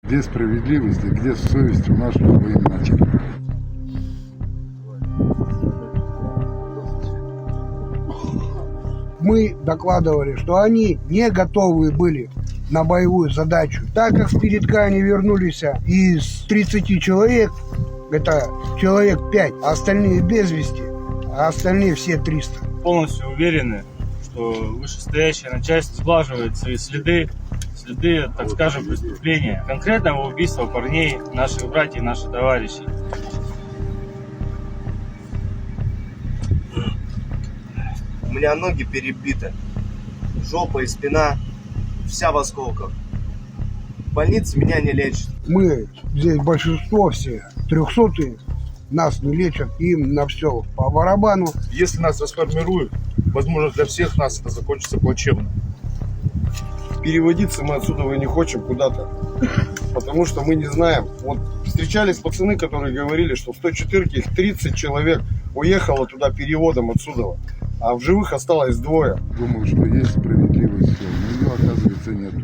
Где справедливость и где совесть у наших военачальников? Мы докладывали, что они не готовы были на боевую задачу. Так как в Передкане вернулись из 30 человек, это человек 5, а остальные без вести, а остальные все 300. Полностью уверены, что вышестоящее начальство сглаживает свои следы, так скажем, преступления, конкретного убийства парней, наших братьев, наших товарищей. У меня ноги перебиты, жопа и спина вся в осколках. В больнице меня не лечат. Мы здесь большинство все 300-е, нас не лечат, им на все по барабану. Если нас расформируют, возможно, для всех нас это закончится плачевно. Переводиться мы отсюда не хотим куда-то, потому что мы не знаем. Вот встречались пацаны, которые говорили, что в 104-ке их 30 человек уехало туда переводом отсюда, а в живых осталось 2. Думаю, что есть справедливость, но ее, оказывается, нету.